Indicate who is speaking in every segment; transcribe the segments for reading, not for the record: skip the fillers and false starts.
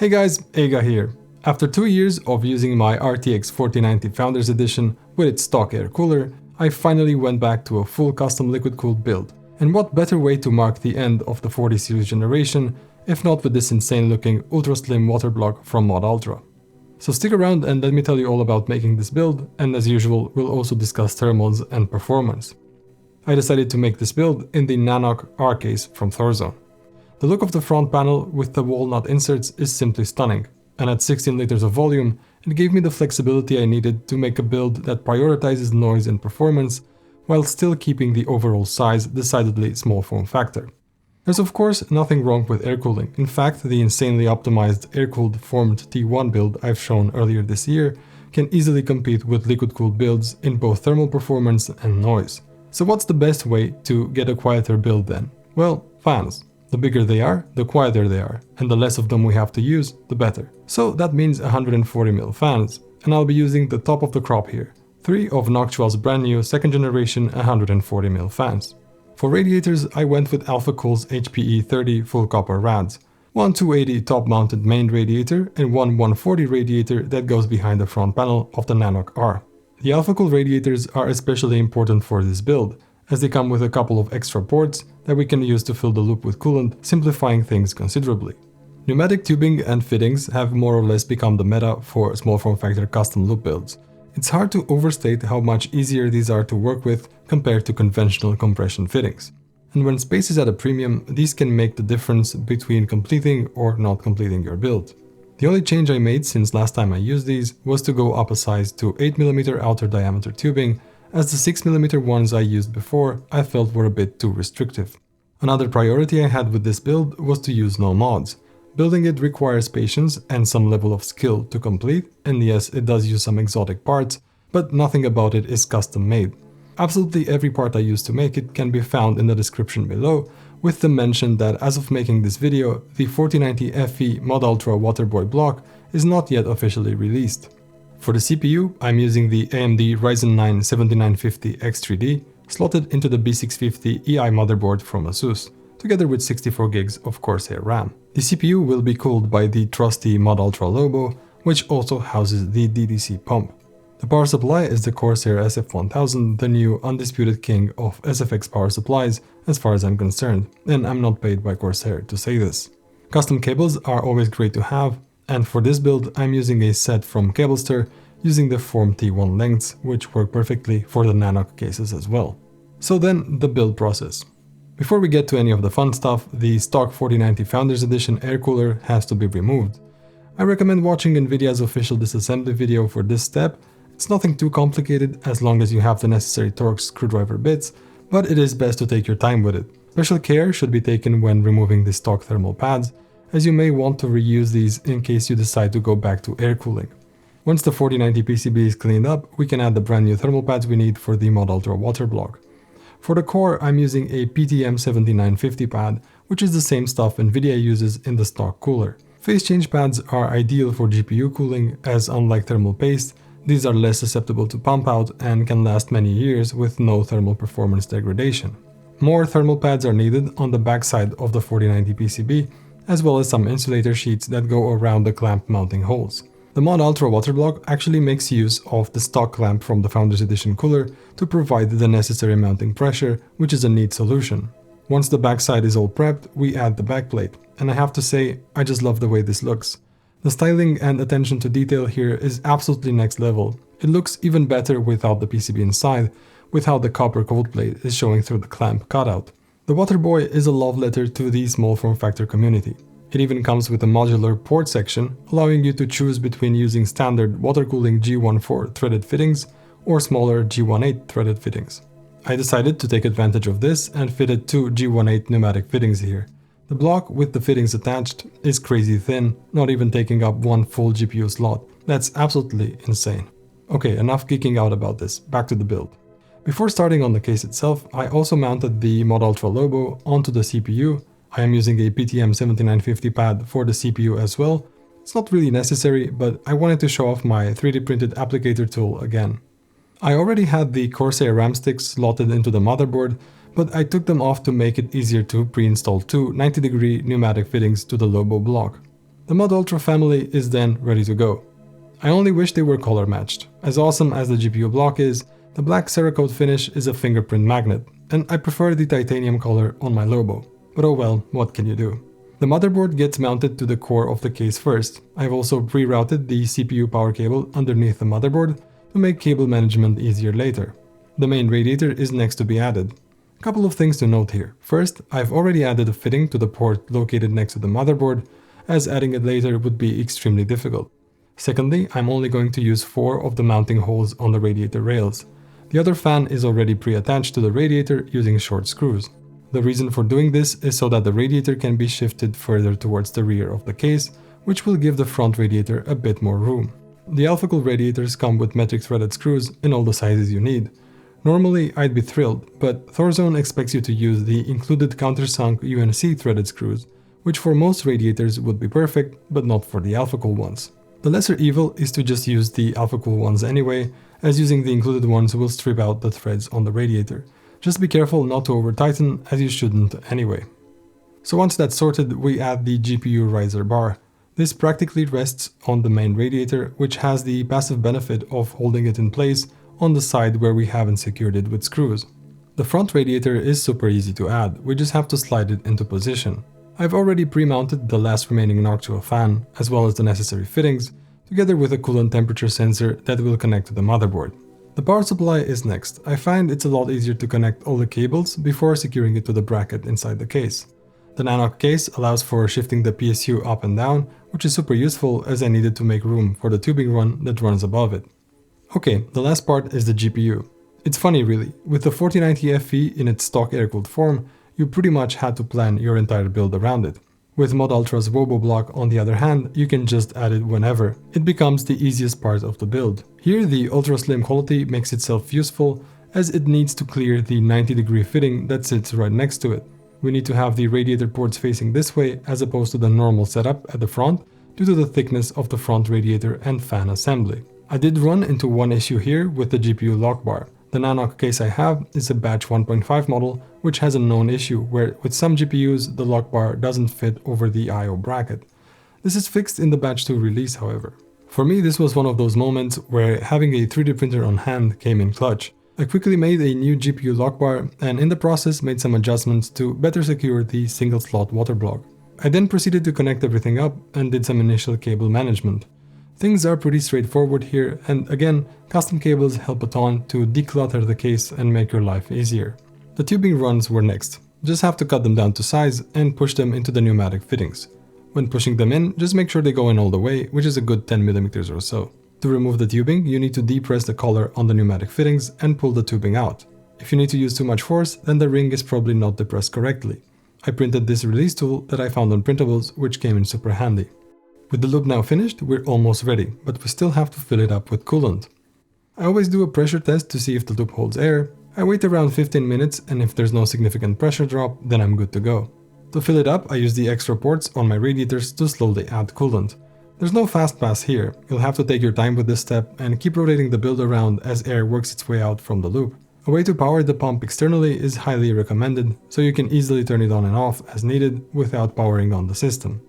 Speaker 1: Hey guys, EIGA here. After 2 years of using my RTX 4090 Founders Edition with its stock air cooler, I finally went back to a full custom liquid-cooled build. And what better way to mark the end of the 40 series generation, if not with this insane looking ultra slim water block from Modultra. So stick around and let me tell you all about making this build, and as usual we'll also discuss thermals and performance. I decided to make this build in the NANOQ R case from Thorzone. The look of the front panel with the walnut inserts is simply stunning, and at 16 liters of volume, it gave me the flexibility I needed to make a build that prioritizes noise and performance, while still keeping the overall size decidedly small form factor. There's of course nothing wrong with air cooling. In fact, the insanely optimized air-cooled formed T1 build I've shown earlier this year can easily compete with liquid-cooled builds in both thermal performance and noise. So what's the best way to get a quieter build then? Well, fans. The bigger they are, the quieter they are, and the less of them we have to use, the better. So that means 140mm fans, and I'll be using the top of the crop here, 3 of NOCTUAL's brand new 2nd generation 140mm fans. For radiators, I went with Alphacool's HPE-30 full copper rads, one 280 top mounted main radiator and one 140 radiator that goes behind the front panel of the NANOQ R. The Alphacool radiators are especially important for this build, as they come with a couple of extra ports that we can use to fill the loop with coolant, simplifying things considerably. Pneumatic tubing and fittings have more or less become the meta for small form factor custom loop builds. It's hard to overstate how much easier these are to work with compared to conventional compression fittings. And when space is at a premium, these can make the difference between completing or not completing your build. The only change I made since last time I used these was to go up a size to 8mm outer diameter tubing, as the 6mm ones I used before I felt were a bit too restrictive. Another priority I had with this build was to use no mods. Building it requires patience and some level of skill to complete, and yes, it does use some exotic parts, but nothing about it is custom made. Absolutely every part I used to make it can be found in the description below, with the mention that as of making this video, the 4090 FE Modultra Waterboy block is not yet officially released. For the CPU, I'm using the AMD Ryzen 9 7950X3D slotted into the B650 EI motherboard from ASUS, together with 64GB of Corsair RAM. The CPU will be cooled by the trusty Modultra WOBO, which also houses the DDC pump. The power supply is the Corsair SF1000, the new undisputed king of SFX power supplies as far as I'm concerned, and I'm not paid by Corsair to say this. Custom cables are always great to have, and for this build I'm using a set from Cablester using the Form T1 lengths, which work perfectly for the NANOQ cases as well. So then, the build process. Before we get to any of the fun stuff, the stock 4090 Founders Edition air cooler has to be removed. I recommend watching Nvidia's official disassembly video for this step. It's nothing too complicated as long as you have the necessary Torx screwdriver bits, but it is best to take your time with it. Special care should be taken when removing the stock thermal pads, as you may want to reuse these in case you decide to go back to air cooling. Once the 4090 PCB is cleaned up, we can add the brand new thermal pads we need for the Modultra water block. For the core, I'm using a PTM 7950 pad, which is the same stuff Nvidia uses in the stock cooler. Phase change pads are ideal for GPU cooling, as unlike thermal paste, these are less susceptible to pump out and can last many years with no thermal performance degradation. More thermal pads are needed on the backside of the 4090 PCB, as well as some insulator sheets that go around the clamp mounting holes. The Modultra water block actually makes use of the stock clamp from the Founders Edition cooler to provide the necessary mounting pressure, which is a neat solution. Once the backside is all prepped, we add the backplate, and I have to say, I just love the way this looks. The styling and attention to detail here is absolutely next level. It looks even better without the PCB inside, with how the copper cold plate is showing through the clamp cutout. The Waterboy is a love letter to the small form factor community. It even comes with a modular port section, allowing you to choose between using standard water cooling G14 threaded fittings or smaller G18 threaded fittings. I decided to take advantage of this and fitted 2 G18 pneumatic fittings here. The block with the fittings attached is crazy thin, not even taking up one full GPU slot. That's absolutely insane. Okay, enough geeking out about this, back to the build. Before starting on the case itself, I also mounted the Modultra WOBO onto the CPU. I am using a PTM 7950 pad for the CPU as well. It's not really necessary, but I wanted to show off my 3D printed applicator tool again. I already had the Corsair RAM sticks slotted into the motherboard, but I took them off to make it easier to pre-install two 90-degree pneumatic fittings to the WOBO block. The Modultra family is then ready to go. I only wish they were color matched. As awesome as the GPU block is, the black Cerakote finish is a fingerprint magnet, and I prefer the titanium color on my WOBO. But oh well, what can you do? The motherboard gets mounted to the core of the case first. I've also pre-routed the CPU power cable underneath the motherboard to make cable management easier later. The main radiator is next to be added. A couple of things to note here. First, I've already added a fitting to the port located next to the motherboard, as adding it later would be extremely difficult. Secondly, I'm only going to use 4 of the mounting holes on the radiator rails. The other fan is already pre-attached to the radiator using short screws. The reason for doing this is so that the radiator can be shifted further towards the rear of the case, which will give the front radiator a bit more room. The Alphacool radiators come with metric threaded screws in all the sizes you need. Normally, I'd be thrilled, but Thorzone expects you to use the included countersunk UNC threaded screws, which for most radiators would be perfect, but not for the Alphacool ones. The lesser evil is to just use the Alphacool ones anyway, as using the included ones will strip out the threads on the radiator. Just be careful not to over-tighten, as you shouldn't anyway. So once that's sorted, we add the GPU riser bar. This practically rests on the main radiator, which has the passive benefit of holding it in place on the side where we haven't secured it with screws. The front radiator is super easy to add, we just have to slide it into position. I've already pre-mounted the last remaining NOC to a fan, as well as the necessary fittings, together with a coolant temperature sensor that will connect to the motherboard. The power supply is next. I find it's a lot easier to connect all the cables before securing it to the bracket inside the case. The NANOQ case allows for shifting the PSU up and down, which is super useful as I needed to make room for the tubing run that runs above it. Okay, the last part is the GPU. It's funny really, with the 4090 FE in its stock air-cooled form, you pretty much had to plan your entire build around it. With Modultra's WOBO block, on the other hand, you can just add it whenever. It becomes the easiest part of the build. Here, the ultra-slim quality makes itself useful, as it needs to clear the 90-degree fitting that sits right next to it. We need to have the radiator ports facing this way, as opposed to the normal setup at the front, due to the thickness of the front radiator and fan assembly. I did run into one issue here with the GPU lock bar. The NANOQ case I have is a batch 1.5 model, which has a known issue where with some GPUs the lock bar doesn't fit over the I/O bracket. This is fixed in the batch 2 release, however. For me, this was one of those moments where having a 3D printer on hand came in clutch. I quickly made a new GPU lock bar and in the process made some adjustments to better secure the single slot water block. I then proceeded to connect everything up and did some initial cable management. Things are pretty straightforward here, and again, custom cables help a ton to declutter the case and make your life easier. The tubing runs were next. Just have to cut them down to size and push them into the pneumatic fittings. When pushing them in, just make sure they go in all the way, which is a good 10 mm or so. To remove the tubing, you need to depress the collar on the pneumatic fittings and pull the tubing out. If you need to use too much force, then the ring is probably not depressed correctly. I printed this release tool that I found on printables, which came in super handy. With the loop now finished, we're almost ready, but we still have to fill it up with coolant. I always do a pressure test to see if the loop holds air. I wait around 15 minutes, and if there's no significant pressure drop, then I'm good to go. To fill it up, I use the extra ports on my radiators to slowly add coolant. There's no fast pass here, you'll have to take your time with this step and keep rotating the build around as air works its way out from the loop. A way to power the pump externally is highly recommended, so you can easily turn it on and off as needed without powering on the system.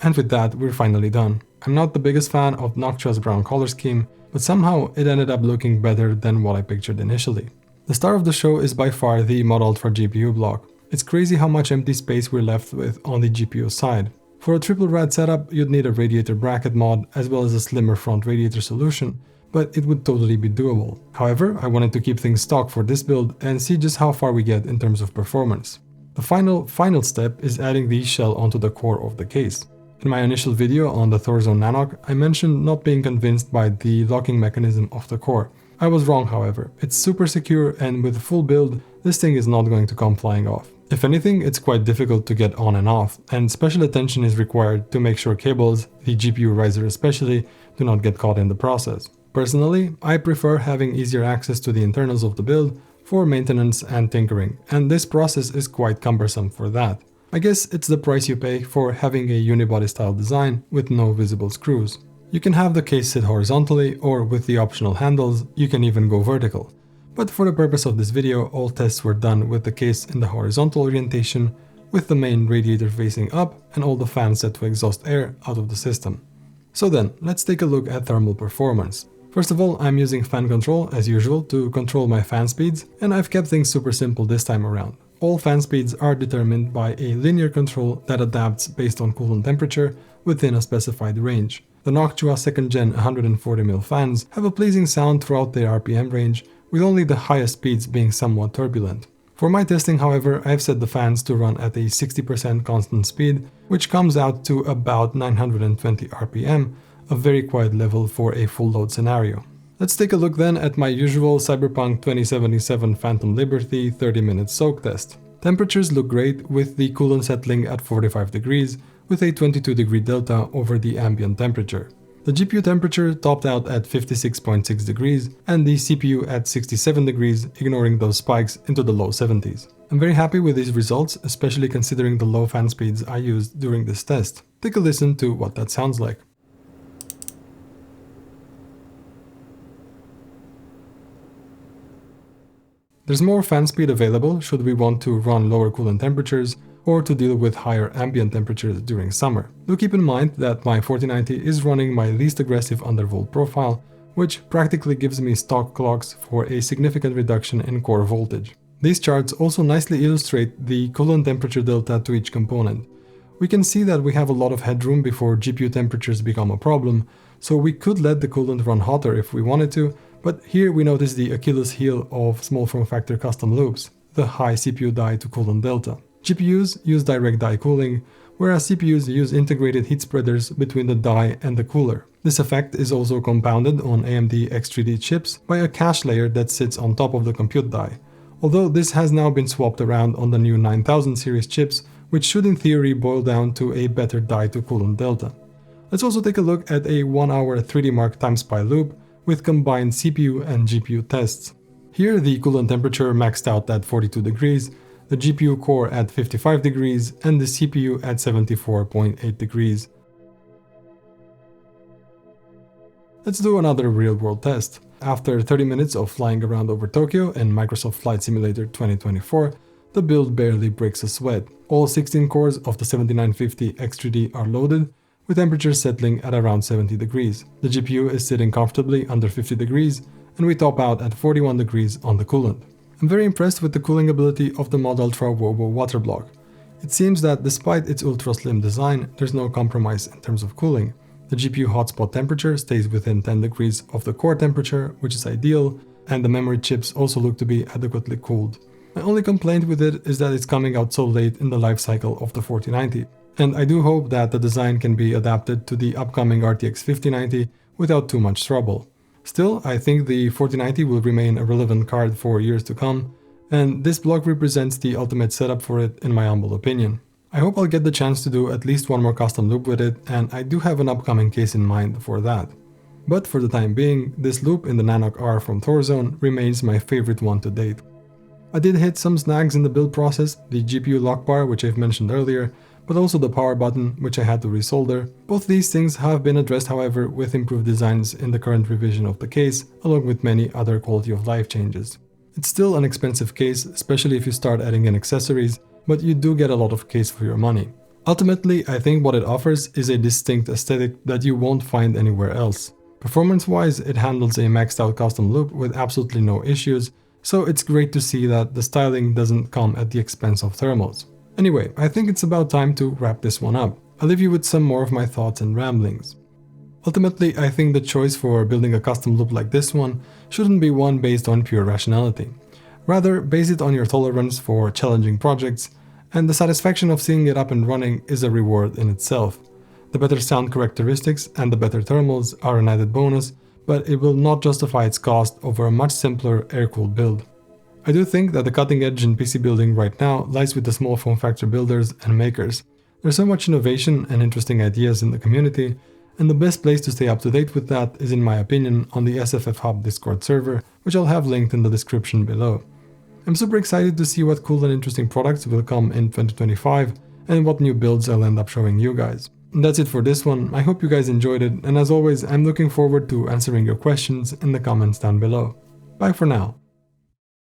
Speaker 1: And with that, we're finally done. I'm not the biggest fan of Noctua's brown color scheme, but somehow it ended up looking better than what I pictured initially. The star of the show is by far the Modultra GPU block. It's crazy how much empty space we're left with on the GPU side. For a triple rad setup, you'd need a radiator bracket mod as well as a slimmer front radiator solution, but it would totally be doable. However, I wanted to keep things stock for this build and see just how far we get in terms of performance. The final step is adding the shell onto the core of the case. In my initial video on the Thorzone NANOQ, I mentioned not being convinced by the locking mechanism of the core. I was wrong, however. It's super secure, and with a full build, this thing is not going to come flying off. If anything, it's quite difficult to get on and off, and special attention is required to make sure cables, the GPU riser especially, do not get caught in the process. Personally, I prefer having easier access to the internals of the build for maintenance and tinkering, and this process is quite cumbersome for that. I guess it's the price you pay for having a unibody style design with no visible screws. You can have the case sit horizontally, or with the optional handles, you can even go vertical. But for the purpose of this video, all tests were done with the case in the horizontal orientation, with the main radiator facing up and all the fans set to exhaust air out of the system. So then, let's take a look at thermal performance. First of all, I'm using fan control as usual to control my fan speeds, and I've kept things super simple this time around. All fan speeds are determined by a linear control that adapts based on coolant temperature within a specified range. The NANOQ 2nd Gen 140mm fans have a pleasing sound throughout their RPM range, with only the highest speeds being somewhat turbulent. For my testing, however, I've set the fans to run at a 60% constant speed, which comes out to about 920 RPM, a very quiet level for a full load scenario. Let's take a look then at my usual Cyberpunk 2077 Phantom Liberty 30-minute soak test. Temperatures look great, with the coolant settling at 45 degrees, with a 22 degree delta over the ambient temperature. The GPU temperature topped out at 56.6 degrees and the CPU at 67 degrees, ignoring those spikes into the low 70s. I'm very happy with these results, especially considering the low fan speeds I used during this test. Take a listen to what that sounds like. There's more fan speed available should we want to run lower coolant temperatures or to deal with higher ambient temperatures during summer. Do keep in mind that my 4090 is running my least aggressive undervolt profile, which practically gives me stock clocks for a significant reduction in core voltage. These charts also nicely illustrate the coolant temperature delta to each component. We can see that we have a lot of headroom before GPU temperatures become a problem, so we could let the coolant run hotter if we wanted to, but here we notice the Achilles heel of small form factor custom loops, the high CPU die to coolant delta. GPUs use direct die cooling, whereas CPUs use integrated heat spreaders between the die and the cooler. This effect is also compounded on AMD X3D chips by a cache layer that sits on top of the compute die, although this has now been swapped around on the new 9000 series chips, which should in theory boil down to a better die to coolant delta. Let's also take a look at a 1-hour 3D Mark time SPI loop with combined CPU and GPU tests. Here the coolant temperature maxed out at 42 degrees, the GPU core at 55 degrees, and the CPU at 74.8 degrees. Let's do another real-world test. After 30 minutes of flying around over Tokyo in Microsoft Flight Simulator 2024, the build barely breaks a sweat. All 16 cores of the 7950 X3D are loaded, with temperatures settling at around 70 degrees. The GPU is sitting comfortably under 50 degrees, and we top out at 41 degrees on the coolant. I'm very impressed with the cooling ability of the Modultra WOBO water block. It seems that despite its ultra-slim design, there's no compromise in terms of cooling. The GPU hotspot temperature stays within 10 degrees of the core temperature, which is ideal, and the memory chips also look to be adequately cooled. My only complaint with it is that it's coming out so late in the life cycle of the 4090, and I do hope that the design can be adapted to the upcoming RTX 5090 without too much trouble. Still, I think the 4090 will remain a relevant card for years to come, and this block represents the ultimate setup for it in my humble opinion. I hope I'll get the chance to do at least one more custom loop with it, and I do have an upcoming case in mind for that. But for the time being, this loop in the NANOQ R from Thorzone remains my favorite one to date. I did hit some snags in the build process, the GPU lock bar which I've mentioned earlier, but also the power button, which I had to resolder. Both these things have been addressed, however, with improved designs in the current revision of the case, along with many other quality of life changes. It's still an expensive case, especially if you start adding in accessories, but you do get a lot of case for your money. Ultimately, I think what it offers is a distinct aesthetic that you won't find anywhere else. Performance-wise, it handles a maxed out custom loop with absolutely no issues, so it's great to see that the styling doesn't come at the expense of thermals. Anyway, I think it's about time to wrap this one up. I'll leave you with some more of my thoughts and ramblings. Ultimately, I think the choice for building a custom loop like this one shouldn't be one based on pure rationality. Rather, base it on your tolerance for challenging projects, and the satisfaction of seeing it up and running is a reward in itself. The better sound characteristics and the better thermals are an added bonus, but it will not justify its cost over a much simpler air-cooled build. I do think that the cutting edge in PC building right now lies with the small form factor builders and makers. There's so much innovation and interesting ideas in the community, and the best place to stay up to date with that is, in my opinion, on the SFF Hub Discord server, which I'll have linked in the description below. I'm super excited to see what cool and interesting products will come in 2025 and what new builds I'll end up showing you guys. And that's it for this one. I hope you guys enjoyed it, and as always, I'm looking forward to answering your questions in the comments down below. Bye for now.